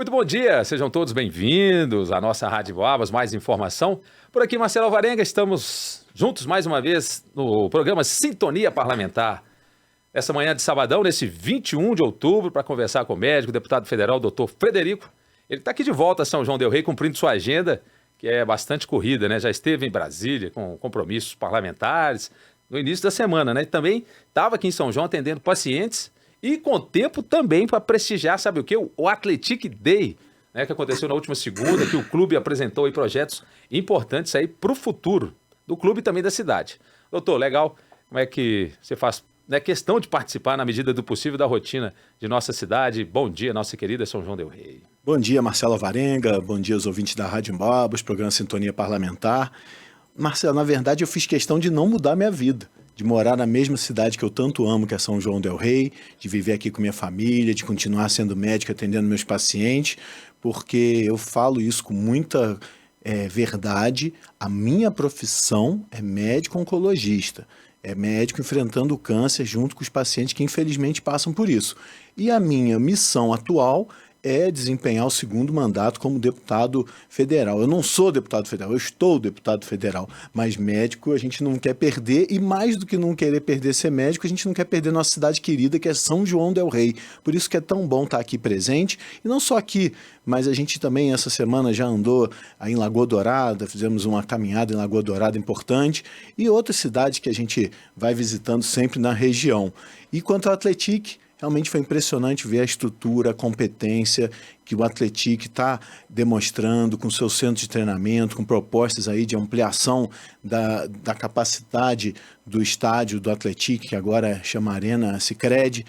Muito bom dia, sejam todos bem-vindos à nossa Rádio Boabas, mais informação. Por aqui, Marcelo Alvarenga, estamos juntos mais uma vez no programa Sintonia Parlamentar. Essa manhã de sabadão, nesse 21 de outubro, para conversar com o médico, o deputado federal, doutor Frederico. Ele está aqui de volta a São João del Rei, cumprindo sua agenda, que é bastante corrida, né? Já esteve em Brasília com compromissos parlamentares no início da semana, né? E também estava aqui em São João atendendo pacientes e com tempo também para prestigiar, sabe o quê? O Athletic Day, né? Que aconteceu na última segunda, que o clube apresentou aí projetos importantes aí para o futuro do clube e também da cidade. Doutor, legal, como é que você faz, né, questão de participar na medida do possível da rotina de nossa cidade? Bom dia, nossa querida São João del Rei. Bom dia, Marcelo Alvarenga, bom dia aos ouvintes da Rádio Boabas, programa Sintonia Parlamentar. Marcelo, na verdade eu fiz questão de não mudar minha vida, de morar na mesma cidade que eu tanto amo, que é São João del Rei, de viver aqui com minha família, de continuar sendo médico, atendendo meus pacientes, porque eu falo isso com muita verdade. A minha profissão é médico oncologista, é médico enfrentando o câncer junto com os pacientes que infelizmente passam por isso. E a minha missão atual é desempenhar o segundo mandato como deputado federal. Eu não sou deputado federal, eu estou deputado federal, mas médico a gente não quer perder, e mais do que não querer perder ser médico, a gente não quer perder nossa cidade querida, que é São João del Rei. Por isso que é tão bom estar aqui presente, e não só aqui, mas a gente também essa semana já andou aí em Lagoa Dourada, fizemos uma caminhada em Lagoa Dourada importante, e outras cidades que a gente vai visitando sempre na região. E quanto ao Athletic, realmente foi impressionante ver a estrutura, a competência que o Athletic está demonstrando com seu centro de treinamento, com propostas aí de ampliação da capacidade do estádio do Athletic, que agora chama Arena Sicredi,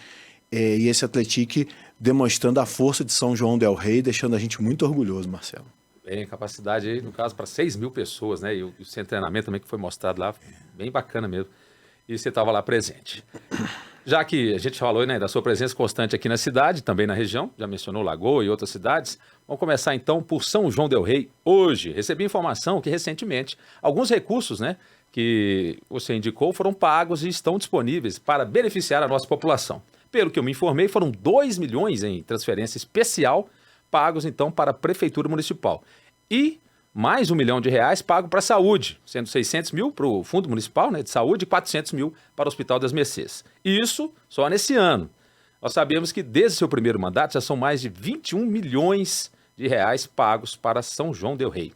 e esse Athletic demonstrando a força de São João del Rei, deixando a gente muito orgulhoso, Marcelo. Bem, capacidade aí, no caso, para 6.000 pessoas, né? E o centro de treinamento também que foi mostrado lá, bem bacana mesmo. E você estava lá presente. Já que a gente falou, né, da sua presença constante aqui na cidade, também na região, já mencionou Lagoa e outras cidades, vamos começar então por São João del Rei. Hoje, recebi informação que recentemente alguns recursos, né, que você indicou foram pagos e estão disponíveis para beneficiar a nossa população. Pelo que eu me informei, foram 2 milhões em transferência especial pagos então para a Prefeitura Municipal. E mais R$1 milhão pago para a saúde, sendo 600 mil para o Fundo Municipal, né, de Saúde e 400 mil para o Hospital das Mercês. Isso só nesse ano. Nós sabemos que desde seu primeiro mandato já são mais de 21 milhões de reais pagos para São João del Rei.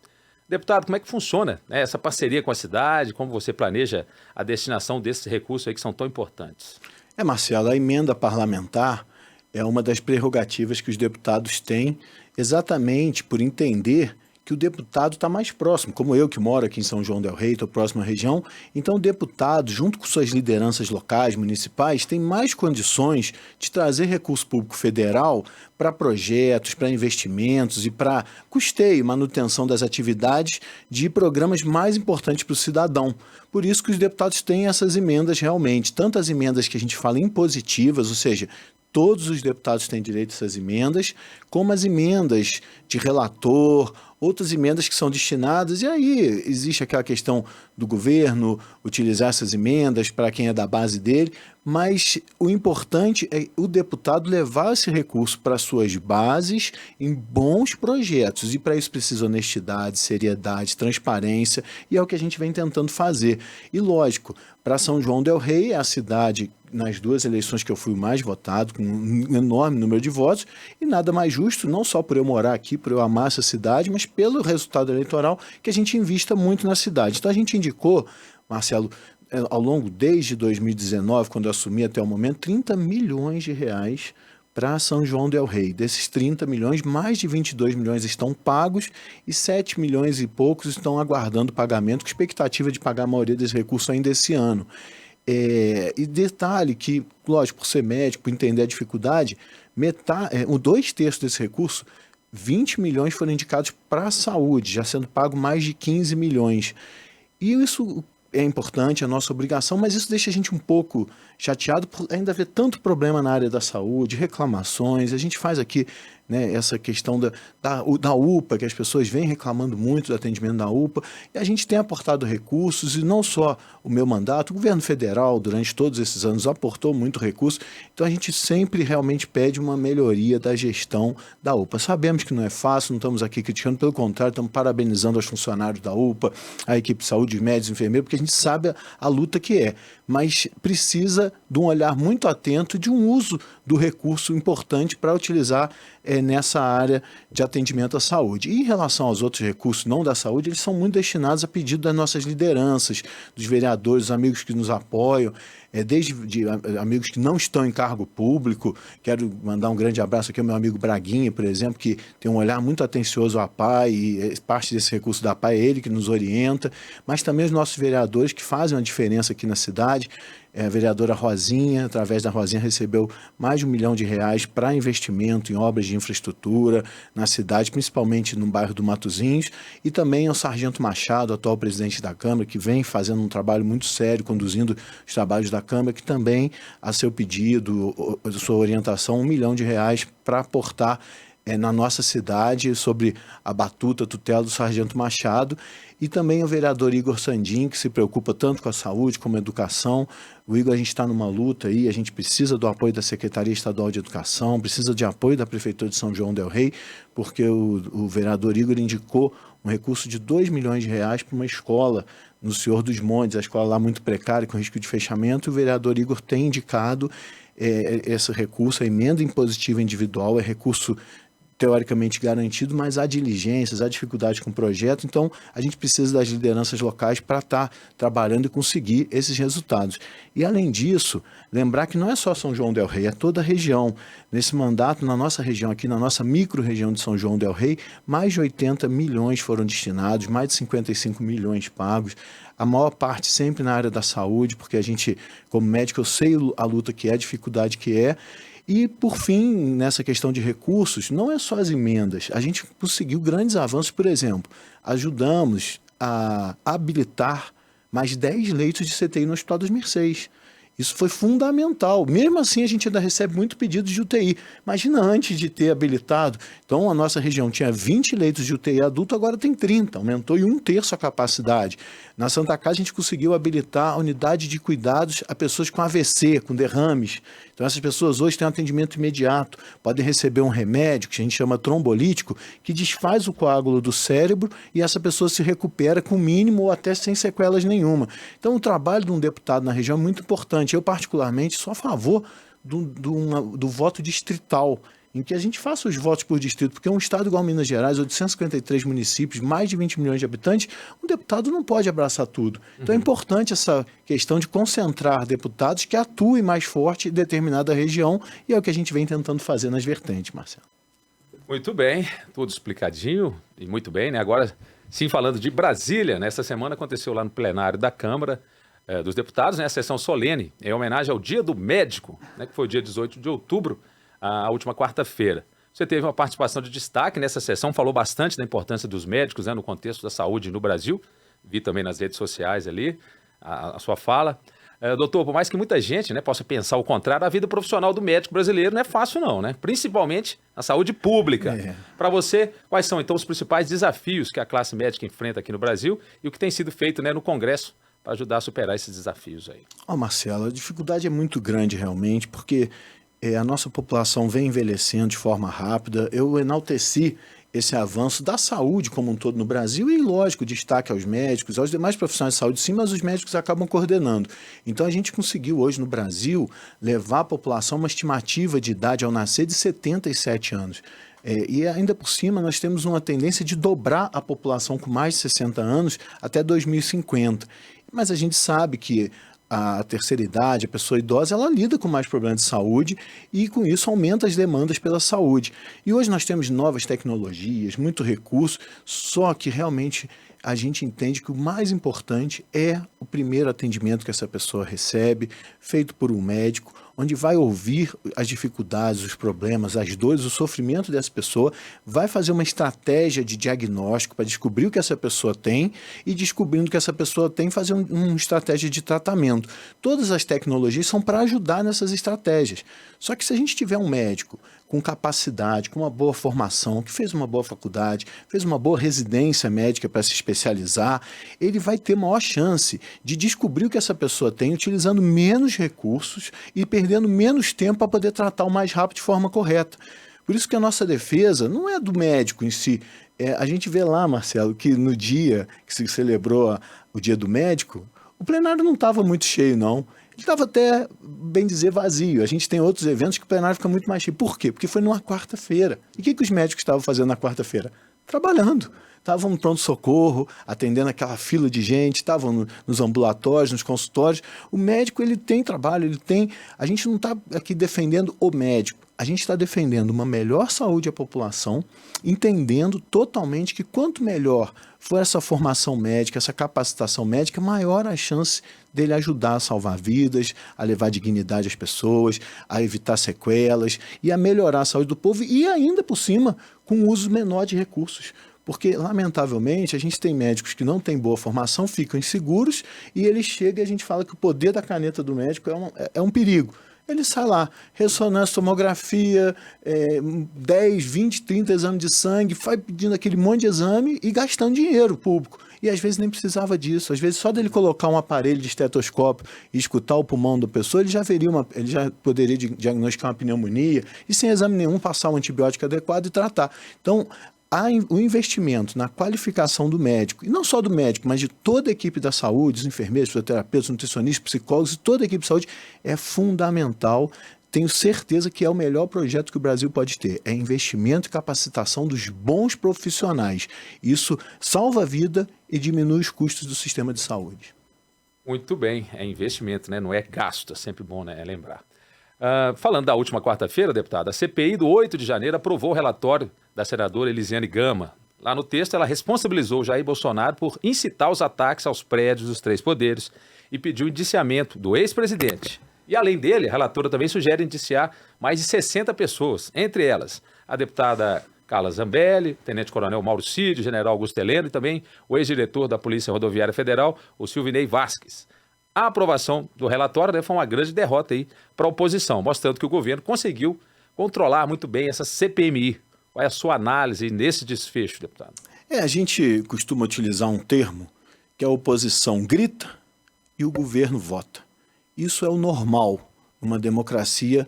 Deputado, como é que funciona, né, essa parceria com a cidade? Como você planeja a destinação desses recursos aí que são tão importantes? Marcelo, a emenda parlamentar é uma das prerrogativas que os deputados têm, exatamente por entender que o deputado está mais próximo, como eu que moro aqui em São João del Rei, estou próximo à região. Então o deputado, junto com suas lideranças locais, municipais, tem mais condições de trazer recurso público federal para projetos, para investimentos e para custeio, manutenção das atividades de programas mais importantes para o cidadão. Por isso que os deputados têm essas emendas realmente, tanto as emendas que a gente fala impositivas, ou seja, todos os deputados têm direito a essas emendas, como as emendas de relator, outras emendas que são destinadas, e aí existe aquela questão do governo utilizar essas emendas para quem é da base dele, mas o importante é o deputado levar esse recurso para suas bases em bons projetos, e para isso precisa honestidade, seriedade, transparência, e é o que a gente vem tentando fazer. E lógico, para São João del Rei, é a cidade, nas 2 eleições que eu fui o mais votado, com um enorme número de votos, e nada mais justo, não só por eu morar aqui, por eu amar essa cidade, mas pelo resultado eleitoral, que a gente invista muito na cidade. Então a gente indicou, Marcelo, ao longo, desde 2019, quando eu assumi até o momento, 30 milhões de reais para São João del Rei. Desses 30 milhões, mais de 22 milhões estão pagos e 7 milhões e poucos estão aguardando pagamento, com expectativa de pagar a maioria desse recurso ainda esse ano. E detalhe que, lógico, por ser médico, por entender a dificuldade, 2/3 desse recurso, 20 milhões foram indicados para a saúde, já sendo pago mais de 15 milhões. E isso é importante, é nossa obrigação, mas isso deixa a gente um pouco chateado por ainda haver tanto problema na área da saúde, reclamações. A gente faz aqui, né, essa questão da UPA, que as pessoas vêm reclamando muito do atendimento da UPA, e a gente tem aportado recursos, e não só o meu mandato, o governo federal, durante todos esses anos, aportou muito recurso, então a gente sempre realmente pede uma melhoria da gestão da UPA. Sabemos que não é fácil, não estamos aqui criticando, pelo contrário, estamos parabenizando os funcionários da UPA, a equipe de saúde, os médicos, enfermeiros, porque a gente sabe a luta que é, mas precisa de um olhar muito atento, de um uso do recurso importante para utilizar nessa área de atendimento à saúde. E em relação aos outros recursos não da saúde, eles são muito destinados a pedido das nossas lideranças, dos vereadores, dos amigos que nos apoiam, amigos que não estão em cargo público. Quero mandar um grande abraço aqui ao meu amigo Braguinha, por exemplo, que tem um olhar muito atencioso à PAI, e parte desse recurso da PAI é ele que nos orienta, mas também os nossos vereadores que fazem uma diferença aqui na cidade. A vereadora Rosinha, através da Rosinha, recebeu mais de R$1 milhão para investimento em obras de infraestrutura na cidade, principalmente no bairro do Matozinhos, e também ao Sargento Machado, atual presidente da Câmara, que vem fazendo um trabalho muito sério, conduzindo os trabalhos da Câmara, que também, a seu pedido, a sua orientação, R$1 milhão para aportar na nossa cidade, sobre a batuta, tutela do Sargento Machado, e também o vereador Igor Sandin, que se preocupa tanto com a saúde como a educação. O Igor, a gente está numa luta aí, a gente precisa do apoio da Secretaria Estadual de Educação, precisa de apoio da Prefeitura de São João del Rei, porque o vereador Igor indicou um recurso de R$2 milhões para uma escola no Senhor dos Montes, a escola lá muito precária, com risco de fechamento. O vereador Igor tem indicado esse recurso, a emenda impositiva individual, é recurso teoricamente garantido, mas há diligências, há dificuldade com o projeto, então a gente precisa das lideranças locais para estar trabalhando e conseguir esses resultados. E além disso, lembrar que não é só São João del Rei, é toda a região. Nesse mandato, na nossa região aqui, na nossa micro-região de São João del Rei, mais de 80 milhões foram destinados, mais de 55 milhões pagos, a maior parte sempre na área da saúde, porque a gente, como médico, eu sei a luta que é, a dificuldade que é. E, por fim, nessa questão de recursos, não é só as emendas. A gente conseguiu grandes avanços, por exemplo, ajudamos a habilitar mais 10 leitos de CTI no Hospital das Mercês. Isso foi fundamental. Mesmo assim, a gente ainda recebe muito pedido de UTI. Imagina antes de ter habilitado. Então, a nossa região tinha 20 leitos de UTI adulto, agora tem 30. Aumentou em 1/3 a capacidade. Na Santa Casa, a gente conseguiu habilitar a unidade de cuidados a pessoas com AVC, com derrames. Então, essas pessoas hoje têm um atendimento imediato. Podem receber um remédio, que a gente chama trombolítico, que desfaz o coágulo do cérebro e essa pessoa se recupera com mínimo ou até sem sequelas nenhuma. Então, o trabalho de um deputado na região é muito importante. Eu, particularmente, sou a favor do voto distrital, em que a gente faça os votos por distrito, porque um estado igual Minas Gerais, 853 municípios, mais de 20 milhões de habitantes, um deputado não pode abraçar tudo. Então é importante essa questão de concentrar deputados que atuem mais forte em determinada região, e é o que a gente vem tentando fazer nas vertentes, Marcelo. Muito bem, tudo explicadinho, e muito bem, né? Agora, sim, falando de Brasília, nessa semana aconteceu lá no plenário da Câmara dos Deputados, né, a sessão solene, em homenagem ao Dia do Médico, né, que foi o dia 18 de outubro, a última quarta-feira. Você teve uma participação de destaque nessa sessão, falou bastante da importância dos médicos, né, no contexto da saúde no Brasil. Vi também nas redes sociais ali a sua fala. Doutor, por mais que muita gente, né, possa pensar o contrário, a vida profissional do médico brasileiro não é fácil não, né? Principalmente na saúde pública. Para você, quais são então os principais desafios que a classe médica enfrenta aqui no Brasil e o que tem sido feito, né, no Congresso para ajudar a superar esses desafios aí? Marcelo, a dificuldade é muito grande realmente, porque a nossa população vem envelhecendo de forma rápida. Eu enalteci esse avanço da saúde como um todo no Brasil e, lógico, destaque aos médicos, aos demais profissionais de saúde, sim, mas os médicos acabam coordenando. Então, a gente conseguiu hoje no Brasil levar a população a uma estimativa de idade ao nascer de 77 anos. E ainda por cima, nós temos uma tendência de dobrar a população com mais de 60 anos até 2050. Mas a gente sabe que a terceira idade, a pessoa idosa, ela lida com mais problemas de saúde e com isso aumenta as demandas pela saúde. E hoje nós temos novas tecnologias, muito recurso, só que realmente a gente entende que o mais importante é o primeiro atendimento que essa pessoa recebe, feito por um médico, onde vai ouvir as dificuldades, os problemas, as dores, o sofrimento dessa pessoa, vai fazer uma estratégia de diagnóstico para descobrir o que essa pessoa tem e, descobrindo o que essa pessoa tem, fazer uma estratégia de tratamento. Todas as tecnologias são para ajudar nessas estratégias. Só que se a gente tiver um médico com capacidade, com uma boa formação, que fez uma boa faculdade, fez uma boa residência médica para se especializar, ele vai ter maior chance de descobrir o que essa pessoa tem, utilizando menos recursos e perdendo menos tempo para poder tratar o mais rápido de forma correta. Por isso que a nossa defesa não é do médico em si. A gente vê lá, Marcelo, que no dia que se celebrou o Dia do Médico, o plenário não estava muito cheio, não. Ele estava até, bem dizer, vazio. A gente tem outros eventos que o plenário fica muito mais cheio. Por quê? Porque foi numa quarta-feira. E o que os médicos estavam fazendo na quarta-feira? Trabalhando. Estavam no pronto-socorro, atendendo aquela fila de gente, estavam nos ambulatórios, nos consultórios. O médico, ele tem trabalho, ele tem... A gente não está aqui defendendo o médico. A gente está defendendo uma melhor saúde à população, entendendo totalmente que quanto melhor for essa formação médica, essa capacitação médica, maior a chance dele ajudar a salvar vidas, a levar dignidade às pessoas, a evitar sequelas e a melhorar a saúde do povo e ainda por cima com o uso menor de recursos. Porque, lamentavelmente, a gente tem médicos que não têm boa formação, ficam inseguros e ele chega e a gente fala que o poder da caneta do médico é um perigo. Ele sai lá, ressonância, tomografia, 10, 20, 30 exames de sangue, vai pedindo aquele monte de exame e gastando dinheiro público. E às vezes nem precisava disso. Às vezes só dele colocar um aparelho de estetoscópio e escutar o pulmão da pessoa, ele já poderia diagnosticar uma pneumonia e sem exame nenhum passar um antibiótico adequado e tratar. Então, o investimento na qualificação do médico, e não só do médico, mas de toda a equipe da saúde, os enfermeiros, fisioterapeutas, nutricionistas, psicólogos e toda a equipe de saúde é fundamental. Tenho certeza que é o melhor projeto que o Brasil pode ter. É investimento e capacitação dos bons profissionais. Isso salva a vida e diminui os custos do sistema de saúde. Muito bem, é investimento, né? Não é gasto, é sempre bom, né? Lembrar. Falando da última quarta-feira, deputada, a CPI do 8 de janeiro aprovou o relatório da senadora Elisiane Gama. Lá no texto, ela responsabilizou Jair Bolsonaro por incitar os ataques aos prédios dos três poderes e pediu indiciamento do ex-presidente. E além dele, a relatora também sugere indiciar mais de 60 pessoas, entre elas a deputada Carla Zambelli, tenente-coronel Mauro Cid, general Augusto Heleno e também o ex-diretor da Polícia Rodoviária Federal, o Silvinei Vasquez. A aprovação do relatório, né, foi uma grande derrota aí para a oposição, mostrando que o governo conseguiu controlar muito bem essa CPMI. Qual é a sua análise nesse desfecho, deputado? A gente costuma utilizar um termo que a oposição grita e o governo vota. Isso é o normal numa democracia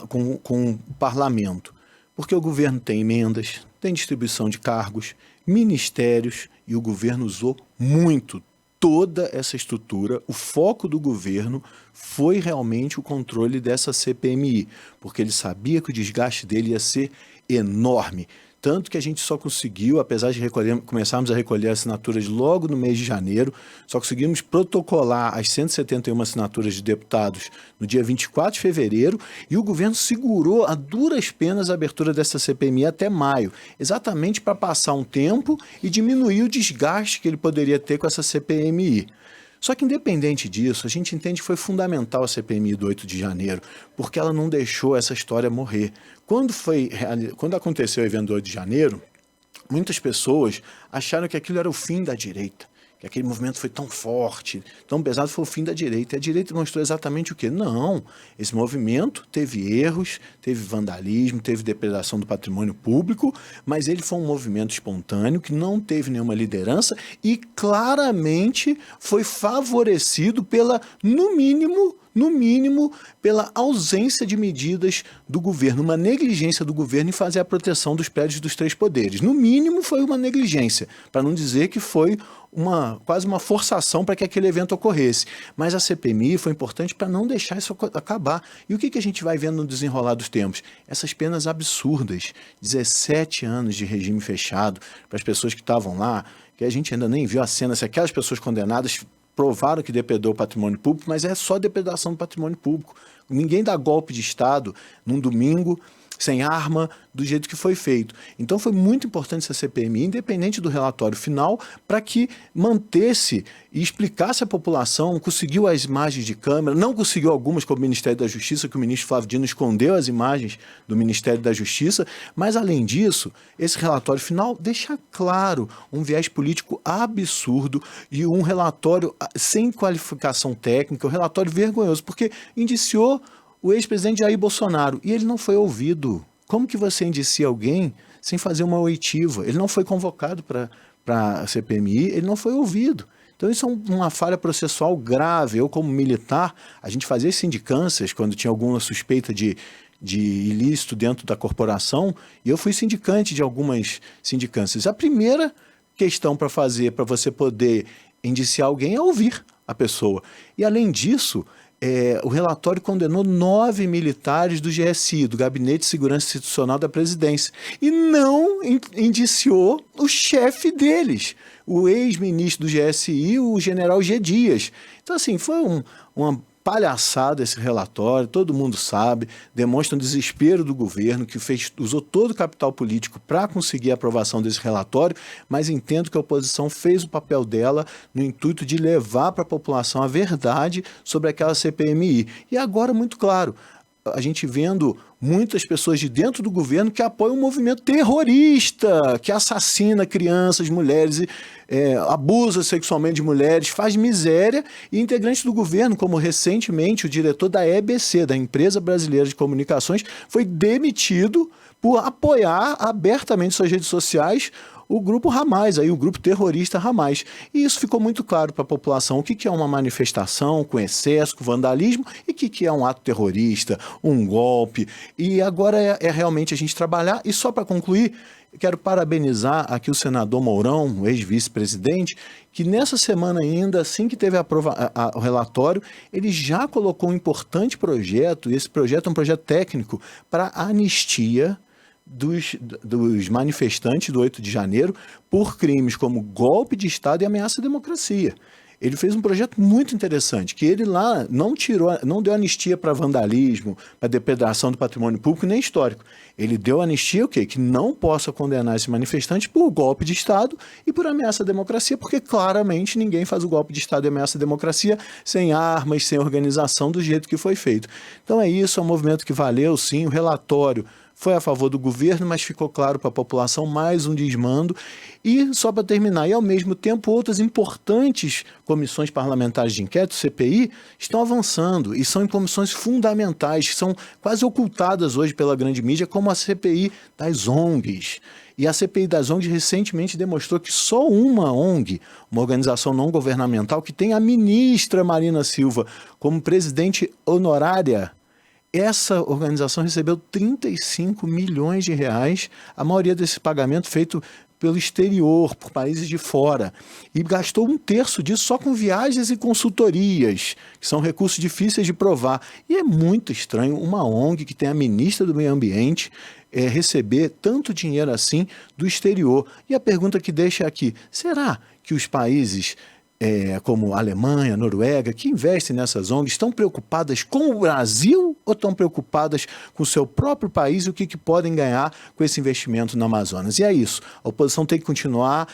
com o parlamento, porque o governo tem emendas, tem distribuição de cargos, ministérios, e o governo usou muito toda essa estrutura. O foco do governo foi realmente o controle dessa CPMI, porque ele sabia que o desgaste dele ia ser enorme. Tanto que a gente só conseguiu, apesar de começarmos a recolher assinaturas logo no mês de janeiro, só conseguimos protocolar as 171 assinaturas de deputados no dia 24 de fevereiro e o governo segurou a duras penas a abertura dessa CPMI até maio, exatamente para passar um tempo e diminuir o desgaste que ele poderia ter com essa CPMI. Só que, independente disso, a gente entende que foi fundamental a CPMI do 8 de janeiro, porque ela não deixou essa história morrer. Quando aconteceu o evento do 8 de janeiro, muitas pessoas acharam que aquilo era o fim da direita, que aquele movimento foi tão forte, tão pesado, foi o fim da direita. E a direita mostrou exatamente o quê? Não, esse movimento teve erros, teve vandalismo, teve depredação do patrimônio público, mas ele foi um movimento espontâneo que não teve nenhuma liderança e claramente foi favorecido pela, no mínimo, pela ausência de medidas do governo, uma negligência do governo em fazer a proteção dos prédios dos três poderes. No mínimo foi uma negligência, para não dizer que foi quase uma forçação para que aquele evento ocorresse. Mas a CPMI foi importante para não deixar isso acabar. E o que a gente vai vendo no desenrolar dos tempos? Essas penas absurdas, 17 anos de regime fechado para as pessoas que estavam lá, que a gente ainda nem viu a cena, se aquelas pessoas condenadas provaram que depredou o patrimônio público, mas é só depredação do patrimônio público. Ninguém dá golpe de Estado num domingo sem arma, do jeito que foi feito. Então foi muito importante essa CPMI, independente do relatório final, para que mantesse e explicasse à população, conseguiu as imagens de câmera, não conseguiu algumas com o Ministério da Justiça, que o ministro Flávio Dino escondeu as imagens do Ministério da Justiça, mas além disso, esse relatório final deixa claro um viés político absurdo e um relatório sem qualificação técnica, um relatório vergonhoso, porque indiciou o ex-presidente Jair Bolsonaro, e ele não foi ouvido. Como que você indicia alguém sem fazer uma oitiva? Ele não foi convocado para a CPMI, ele não foi ouvido. Então isso é uma falha processual grave. Eu, como militar, a gente fazia sindicâncias quando tinha alguma suspeita de ilícito dentro da corporação, e eu fui sindicante de algumas sindicâncias. A primeira questão para fazer, para você poder indiciar alguém, é ouvir a pessoa. E além disso, o relatório condenou 9 militares do GSI, do Gabinete de Segurança Institucional da Presidência, e não indiciou o chefe deles, o ex-ministro do GSI, o general G. Dias. Então, assim, foi uma palhaçada esse relatório, todo mundo sabe, demonstra um desespero do governo, que usou todo o capital político para conseguir a aprovação desse relatório, mas entendo que a oposição fez o papel dela no intuito de levar para a população a verdade sobre aquela CPMI. E agora, muito claro, a gente vendo muitas pessoas de dentro do governo que apoiam um movimento terrorista, que assassina crianças, mulheres, abusa sexualmente de mulheres, faz miséria, e integrantes do governo, como recentemente o diretor da EBC, da Empresa Brasileira de Comunicações, foi demitido por apoiar abertamente em suas redes sociais o grupo Hamas, o grupo terrorista Hamas. E isso ficou muito claro para a população, o que é uma manifestação com excesso, com vandalismo, e o que é um ato terrorista, um golpe. E agora é realmente a gente trabalhar. E só para concluir, quero parabenizar aqui o senador Mourão, o ex-vice-presidente, que nessa semana ainda, assim que teve o relatório, ele já colocou um importante projeto, e esse projeto é um projeto técnico para a anistia dos manifestantes do 8 de janeiro por crimes como golpe de Estado e ameaça à democracia. Ele fez um projeto muito interessante, que ele lá não deu anistia para vandalismo, para depredação do patrimônio público nem histórico. Ele deu anistia o quê? Que não possa condenar esse manifestante por golpe de Estado e por ameaça à democracia, porque claramente ninguém faz o golpe de Estado e ameaça à democracia sem armas, sem organização, do jeito que foi feito. Então é isso, é um movimento que valeu sim, o relatório foi a favor do governo, mas ficou claro para a população mais um desmando. E, só para terminar, e ao mesmo tempo outras importantes comissões parlamentares de inquérito, CPI, estão avançando e são em comissões fundamentais, que são quase ocultadas hoje pela grande mídia, como a CPI das ONGs. E a CPI das ONGs recentemente demonstrou que só uma ONG, uma organização não governamental, que tem a ministra Marina Silva como presidente honorária, essa organização recebeu 35 milhões de reais, a maioria desse pagamento feito pelo exterior, por países de fora, e gastou 1/3 disso só com viagens e consultorias, que são recursos difíceis de provar. E é muito estranho uma ONG que tem a ministra do Meio Ambiente receber tanto dinheiro assim do exterior. E a pergunta que deixa aqui, será que os países como a Alemanha, Noruega, que investem nessas ONGs, estão preocupadas com o Brasil ou estão preocupadas com o seu próprio país e o que podem ganhar com esse investimento no Amazonas? E é isso, a oposição tem que continuar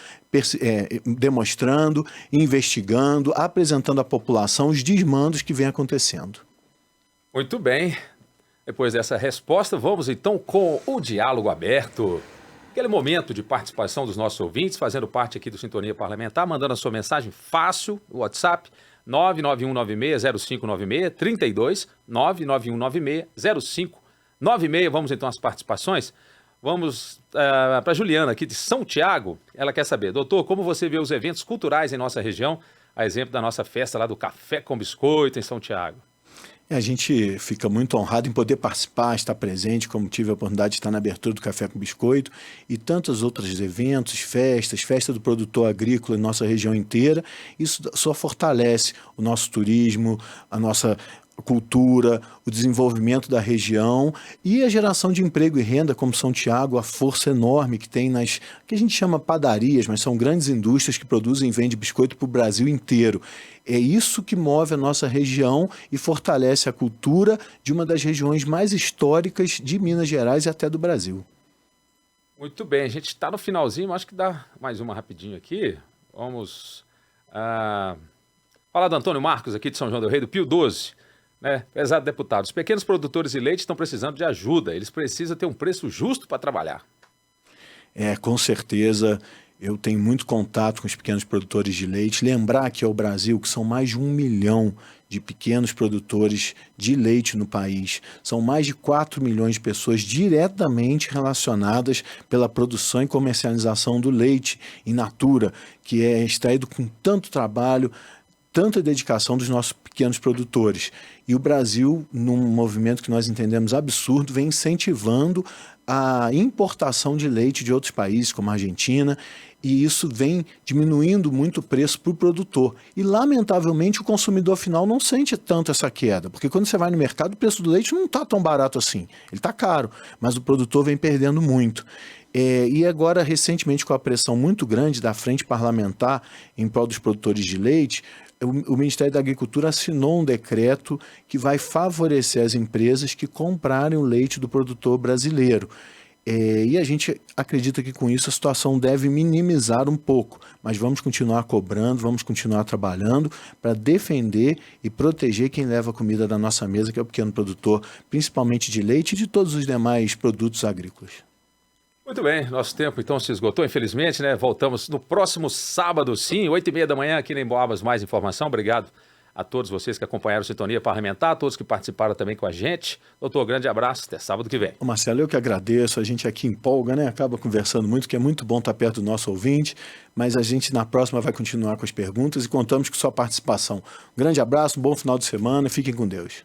demonstrando, investigando, apresentando à população os desmandos que vêm acontecendo. Muito bem, depois dessa resposta, vamos então com o diálogo aberto. Aquele momento de participação dos nossos ouvintes, fazendo parte aqui do Sintonia Parlamentar, mandando a sua mensagem fácil, no WhatsApp, 991960596, 32 991960596. Vamos então às participações. Vamos para a Juliana, aqui de São Tiago. Ela quer saber, doutor, como você vê os eventos culturais em nossa região, a exemplo da nossa festa lá do Café com Biscoito em São Tiago? A gente fica muito honrado em poder participar, estar presente, como tive a oportunidade de estar na abertura do Café com Biscoito e tantos outros eventos, festa do produtor agrícola em nossa região inteira. Isso só fortalece o nosso turismo, a nossa cultura, o desenvolvimento da região e a geração de emprego e renda, como São Tiago, a força enorme que tem nas, que a gente chama padarias, mas são grandes indústrias que produzem e vendem biscoito para o Brasil inteiro. É isso que move a nossa região e fortalece a cultura de uma das regiões mais históricas de Minas Gerais e até do Brasil. Muito bem, a gente está no finalzinho, acho que dá mais uma rapidinho aqui. Vamos falar do Antônio Marcos aqui de São João del Rei, do Pio 12. Né? Prezado deputado, os pequenos produtores de leite estão precisando de ajuda, eles precisam ter um preço justo para trabalhar. Com certeza, eu tenho muito contato com os pequenos produtores de leite. Lembrar que é o Brasil, que são mais de 1 milhão de pequenos produtores de leite no país. São mais de 4 milhões de pessoas diretamente relacionadas pela produção e comercialização do leite in natura, que é extraído com tanto trabalho, tanta dedicação dos nossos pequenos produtores. E o Brasil, num movimento que nós entendemos absurdo, vem incentivando a importação de leite de outros países, como a Argentina, e isso vem diminuindo muito o preço para o produtor. E, lamentavelmente, o consumidor final não sente tanto essa queda, porque quando você vai no mercado, o preço do leite não está tão barato assim. Ele está caro, mas o produtor vem perdendo muito. E agora, recentemente, com a pressão muito grande da frente parlamentar em prol dos produtores de leite, o Ministério da Agricultura assinou um decreto que vai favorecer as empresas que comprarem o leite do produtor brasileiro. E a gente acredita que com isso a situação deve minimizar um pouco, mas vamos continuar cobrando, vamos continuar trabalhando para defender e proteger quem leva a comida da nossa mesa, que é o pequeno produtor, principalmente de leite e de todos os demais produtos agrícolas. Muito bem, nosso tempo então se esgotou, infelizmente, né? Voltamos no próximo sábado, sim, 8h30 da manhã, aqui na Emboabas. Mais informação. Obrigado a todos vocês que acompanharam a Sintonia Parlamentar, a todos que participaram também com a gente. Doutor, grande abraço, até sábado que vem. Marcelo, eu que agradeço, a gente aqui empolga, né? Acaba conversando muito, que é muito bom estar perto do nosso ouvinte, mas a gente na próxima vai continuar com as perguntas e contamos com sua participação. Um grande abraço, um bom final de semana, fiquem com Deus.